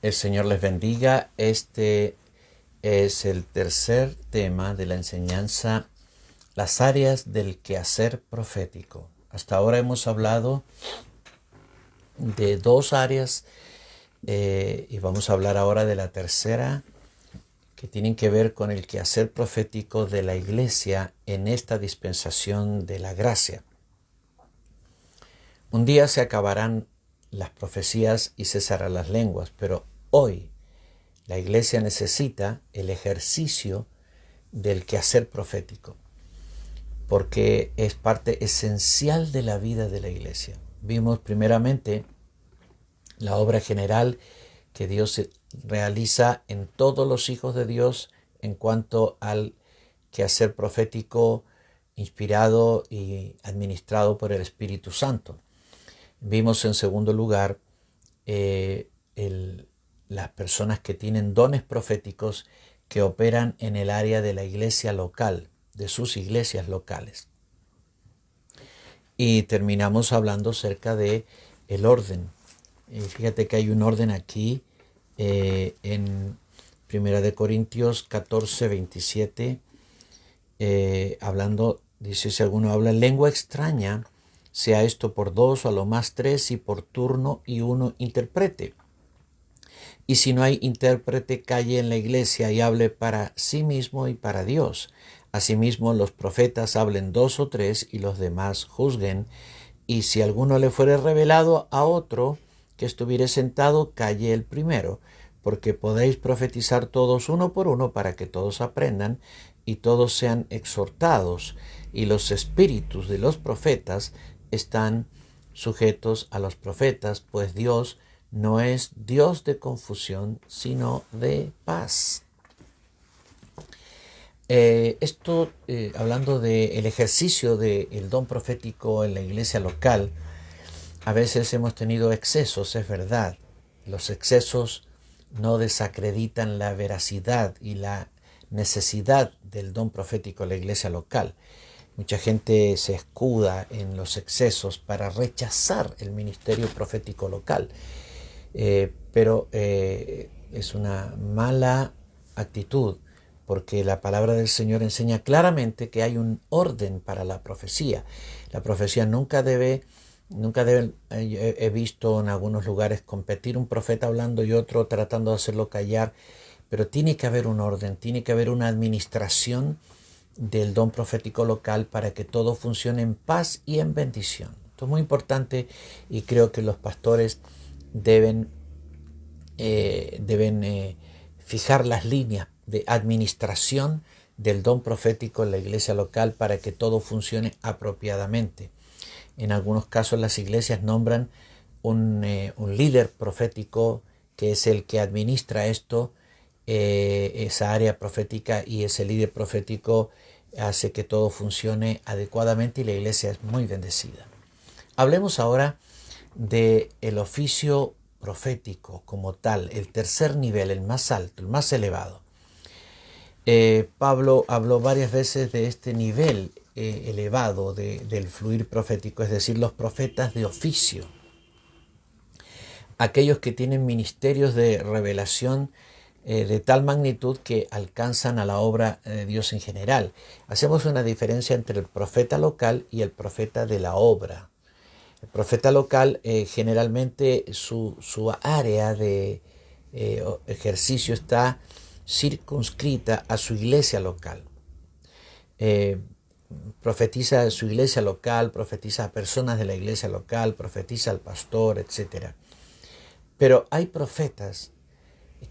El Señor les bendiga. Este es el tercer tema de la enseñanza, las áreas del quehacer profético. Hasta ahora hemos hablado de dos áreas y vamos a hablar ahora de la tercera, que tienen que ver con el quehacer profético de la iglesia en esta dispensación de la gracia. Un día se acabarán las profecías y cesarán las lenguas, pero hoy la iglesia necesita el ejercicio del quehacer profético, porque es parte esencial de la vida de la iglesia. Vimos primeramente la obra general que Dios realiza en todos los hijos de Dios en cuanto al quehacer profético inspirado y administrado por el Espíritu Santo. Vimos en segundo lugar las personas que tienen dones proféticos que operan en el área de la iglesia local, de sus iglesias locales. Y terminamos hablando acerca de el orden. Fíjate que hay un orden aquí en 1 Corintios 14, 27, hablando, dice, si alguno habla lengua extraña, sea esto por dos o a lo más tres y por turno y uno interprete. Y si no hay intérprete, calle en la iglesia y hable para sí mismo y para Dios. Asimismo, los profetas hablen dos o tres y los demás juzguen. Y si alguno le fuere revelado a otro que estuviere sentado, calle el primero, porque podéis profetizar todos uno por uno para que todos aprendan y todos sean exhortados. Y los espíritus de los profetas están sujetos a los profetas, pues Dios no es Dios de confusión, sino de paz. Hablando del ejercicio del don profético en la iglesia local, a veces hemos tenido excesos, es verdad. Los excesos no desacreditan la veracidad y la necesidad del don profético en la iglesia local. Mucha gente se escuda en los excesos para rechazar el ministerio profético local. Pero es una mala actitud, porque la palabra del Señor enseña claramente que hay un orden para la profecía. La profecía nunca debe, he visto en algunos lugares competir un profeta hablando y otro tratando de hacerlo callar, pero tiene que haber un orden, tiene que haber una administración del don profético local para que todo funcione en paz y en bendición. Esto es muy importante y creo que los pastores deben fijar las líneas de administración del don profético en la iglesia local para que todo funcione apropiadamente. En algunos casos las iglesias nombran un líder profético que es el que administra esto, esa área profética, y ese líder profético hace que todo funcione adecuadamente y la iglesia es muy bendecida. Hablemos ahora del oficio profético como tal, el tercer nivel, el más alto, el más elevado. Pablo habló varias veces de este nivel elevado del fluir profético, es decir, los profetas de oficio, aquellos que tienen ministerios de revelación de tal magnitud que alcanzan a la obra de Dios en general. Hacemos una diferencia entre el profeta local y el profeta de la obra. El profeta local generalmente su área de ejercicio está circunscrita a su iglesia local. Profetiza a su iglesia local, profetiza a personas de la iglesia local, profetiza al pastor, etc. Pero hay profetas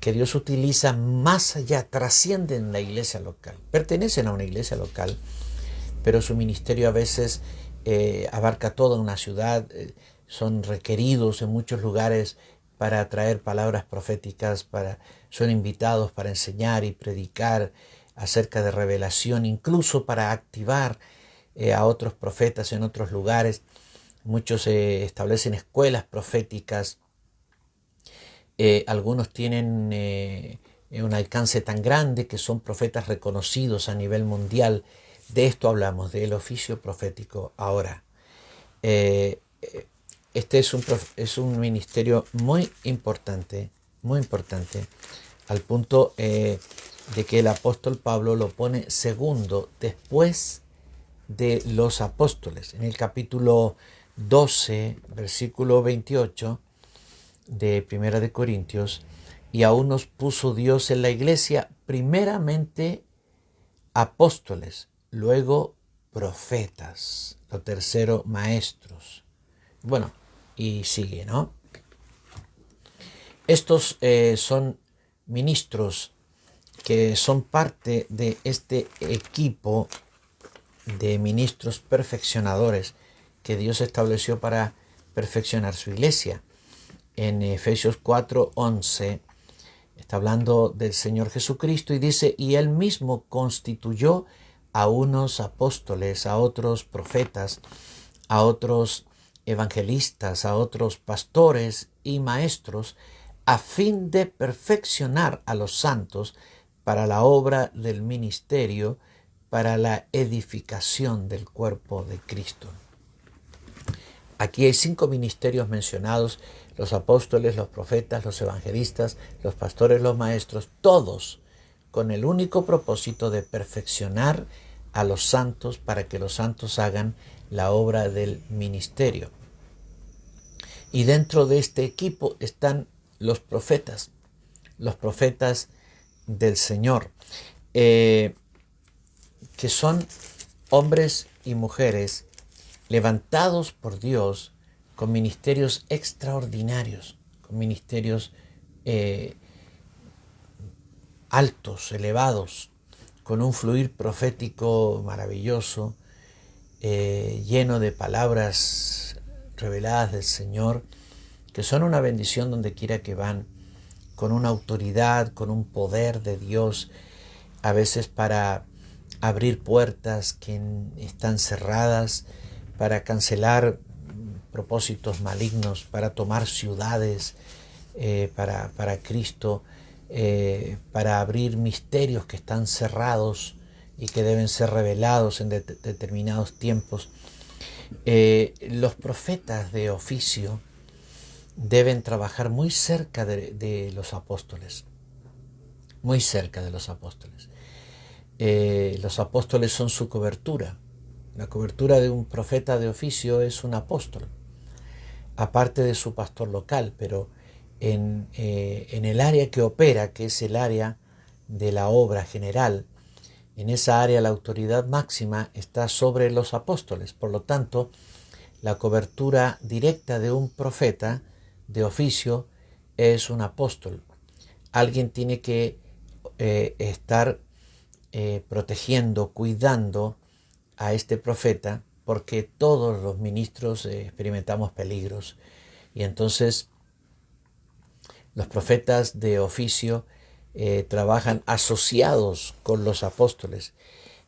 que Dios utiliza más allá, trascienden la iglesia local, pertenecen a una iglesia local, pero su ministerio a veces abarca toda una ciudad, son requeridos en muchos lugares para traer palabras proféticas, son invitados para enseñar y predicar acerca de revelación, incluso para activar a otros profetas en otros lugares. Muchos establecen escuelas proféticas. Algunos tienen un alcance tan grande que son profetas reconocidos a nivel mundial. De esto hablamos, del oficio profético ahora. Este es un ministerio muy importante muy importante, al punto de que el apóstol Pablo lo pone segundo después de los apóstoles. En el capítulo 12, versículo 28 de Primera de Corintios, y aún nos puso Dios en la iglesia primeramente apóstoles, luego profetas, lo tercero maestros. Bueno, y sigue, ¿no? Estos son ministros que son parte de este equipo de ministros perfeccionadores que Dios estableció para perfeccionar su iglesia. En Efesios 4:11 está hablando del Señor Jesucristo y dice, y Él mismo constituyó a unos apóstoles, a otros profetas, a otros evangelistas, a otros pastores y maestros, a fin de perfeccionar a los santos para la obra del ministerio, para la edificación del cuerpo de Cristo. Aquí hay 5 ministerios mencionados: los apóstoles, los profetas, los evangelistas, los pastores, los maestros, todos con el único propósito de perfeccionar a los santos para que los santos hagan la obra del ministerio. Y dentro de este equipo están los profetas del Señor, que son hombres y mujeres levantados por Dios con ministerios extraordinarios, con ministerios altos, elevados, con un fluir profético maravilloso, lleno de palabras reveladas del Señor, que son una bendición donde quiera que van, con una autoridad, con un poder de Dios, a veces para abrir puertas que están cerradas, para cancelar propósitos malignos, para tomar ciudades para Cristo, para abrir misterios que están cerrados y que deben ser revelados en determinados tiempos. Los profetas de oficio deben trabajar muy cerca de los apóstoles, muy cerca de los apóstoles. Los apóstoles son su cobertura. La cobertura de un profeta de oficio es un apóstol, aparte de su pastor local, pero en el área que opera, que es el área de la obra general, en esa área la autoridad máxima está sobre los apóstoles. Por lo tanto, la cobertura directa de un profeta de oficio es un apóstol. Alguien tiene que estar protegiendo, cuidando a este profeta, porque todos los ministros experimentamos peligros. Y entonces los profetas de oficio trabajan asociados con los apóstoles.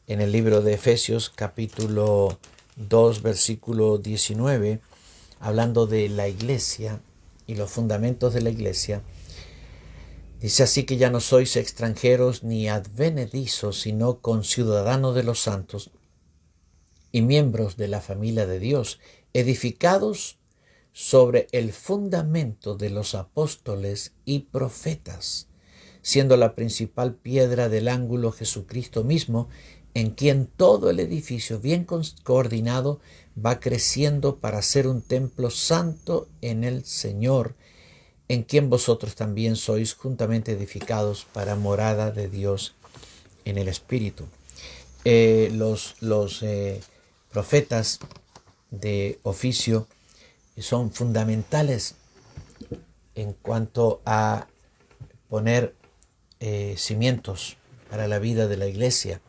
En el libro de Efesios capítulo 2 versículo 19, hablando de la iglesia y los fundamentos de la iglesia, dice: así que ya no sois extranjeros ni advenedizos, sino conciudadanos de los santos y miembros de la familia de Dios, edificados sobre el fundamento de los apóstoles y profetas, siendo la principal piedra del ángulo Jesucristo mismo, en quien todo el edificio bien coordinado va creciendo para ser un templo santo en el Señor, en quien vosotros también sois juntamente edificados para morada de Dios en el Espíritu. Los profetas de oficio son fundamentales en cuanto a poner cimientos para la vida de la iglesia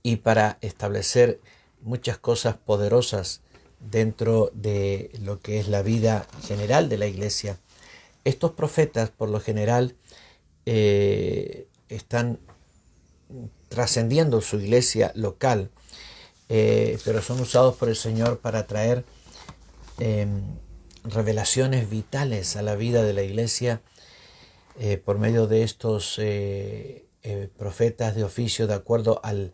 y para establecer muchas cosas poderosas dentro de lo que es la vida general de la iglesia. Estos profetas, por lo general, están trascendiendo su iglesia local, pero son usados por el Señor para traer revelaciones vitales a la vida de la iglesia por medio de estos profetas de oficio, de acuerdo al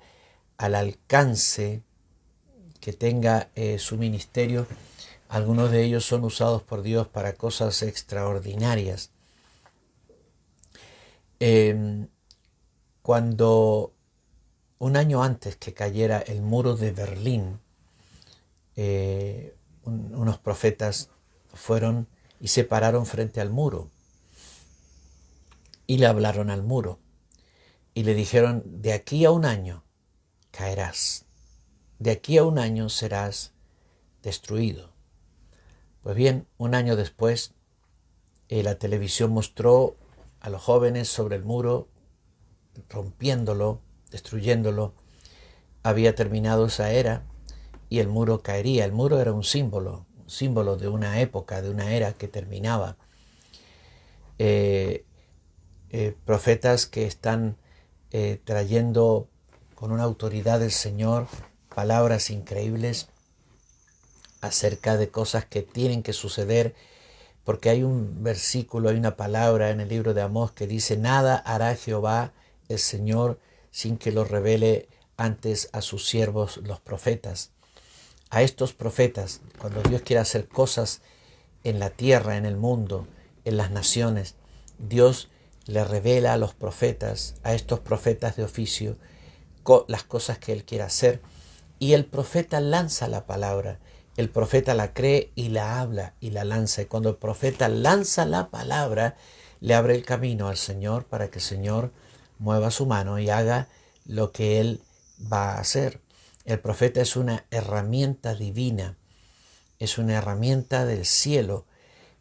alcance que tenga su ministerio. Algunos de ellos son usados por Dios para cosas extraordinarias. Eh, Cuando un año antes que cayera el muro de Berlín, unos profetas fueron y se pararon frente al muro y le hablaron al muro y le dijeron: de aquí a un año caerás, de aquí a un año serás destruido. Pues bien, un año después, la televisión mostró a los jóvenes sobre el muro, rompiéndolo, destruyéndolo. Había terminado esa era y el muro caería. El muro era un símbolo de una época, de una era que terminaba. Profetas que están trayendo con una autoridad del Señor palabras increíbles acerca de cosas que tienen que suceder, porque hay un versículo, hay una palabra en el libro de Amós que dice: nada hará Jehová el Señor sin que lo revele antes a sus siervos los profetas. A estos profetas, cuando Dios quiere hacer cosas en la tierra, en el mundo, en las naciones, Dios le revela a los profetas, a estos profetas de oficio, las cosas que Él quiere hacer, y el profeta lanza la palabra, el profeta la cree y la habla y la lanza, y cuando el profeta lanza la palabra, le abre el camino al Señor para que el Señor mueva su mano y haga lo que Él va a hacer. El profeta es una herramienta divina, es una herramienta del cielo.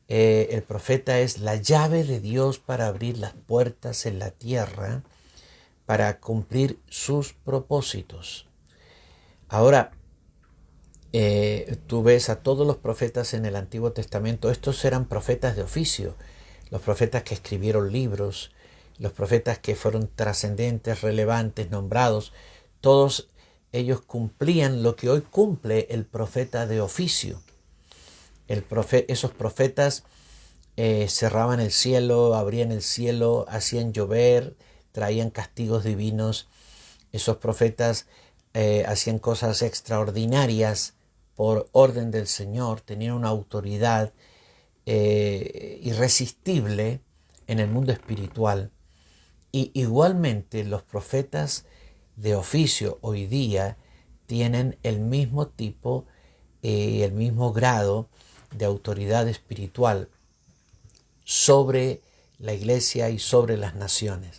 El profeta es la llave de Dios para abrir las puertas en la tierra, para cumplir sus propósitos. Ahora, tú ves a todos los profetas en el Antiguo Testamento. Estos eran profetas de oficio, los profetas que escribieron libros, los profetas que fueron trascendentes, relevantes, nombrados. Todos ellos cumplían lo que hoy cumple el profeta de oficio. Esos profetas cerraban el cielo, abrían el cielo, hacían llover, traían castigos divinos. Esos profetas hacían cosas extraordinarias por orden del Señor, tenían una autoridad irresistible en el mundo espiritual. Y igualmente los profetas de oficio hoy día tienen el mismo tipo, el mismo grado de autoridad espiritual sobre la iglesia y sobre las naciones.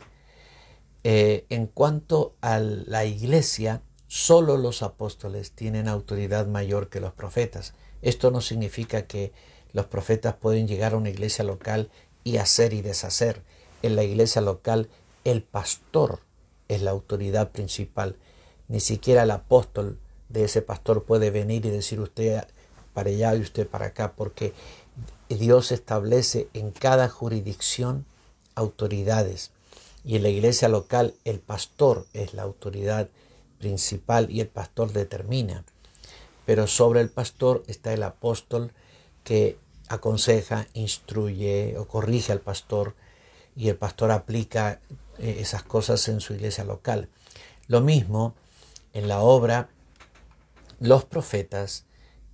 En cuanto a la iglesia, solo los apóstoles tienen autoridad mayor que los profetas. Esto no significa que los profetas pueden llegar a una iglesia local y hacer y deshacer. En la iglesia local, el pastor es la autoridad principal. Ni siquiera el apóstol de ese pastor puede venir y decir: usted para allá y usted para acá, porque Dios establece en cada jurisdicción autoridades. Y en la iglesia local el pastor es la autoridad principal y el pastor determina. Pero sobre el pastor está el apóstol que aconseja, instruye o corrige al pastor, y el pastor aplica esas cosas en su iglesia local. Lo mismo en la obra, los profetas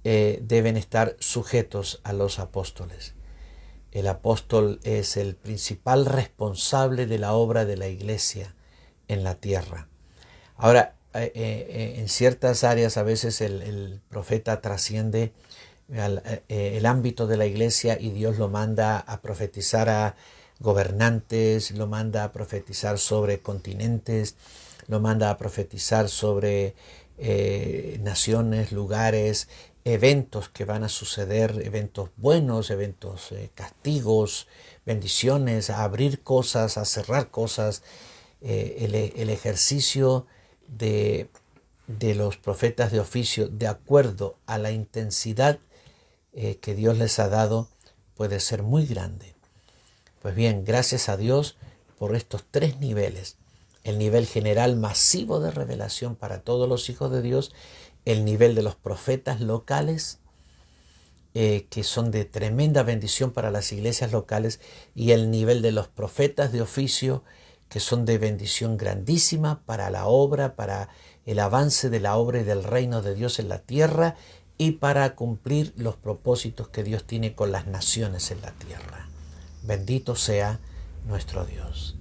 deben estar sujetos a los apóstoles. El apóstol es el principal responsable de la obra de la iglesia en la tierra. Ahora, en ciertas áreas a veces el profeta trasciende el ámbito de la iglesia y Dios lo manda a profetizar a gobernantes, lo manda a profetizar sobre continentes, lo manda a profetizar sobre naciones, lugares, eventos que van a suceder, eventos buenos, eventos castigos, bendiciones, a abrir cosas, a cerrar cosas. El ejercicio de los profetas de oficio, de acuerdo a la intensidad que Dios les ha dado, puede ser muy grande. Pues bien, gracias a Dios por estos tres niveles: el nivel general masivo de revelación para todos los hijos de Dios, el nivel de los profetas locales, que son de tremenda bendición para las iglesias locales, y el nivel de los profetas de oficio, que son de bendición grandísima para la obra, para el avance de la obra y del reino de Dios en la tierra, y para cumplir los propósitos que Dios tiene con las naciones en la tierra. Bendito sea nuestro Dios.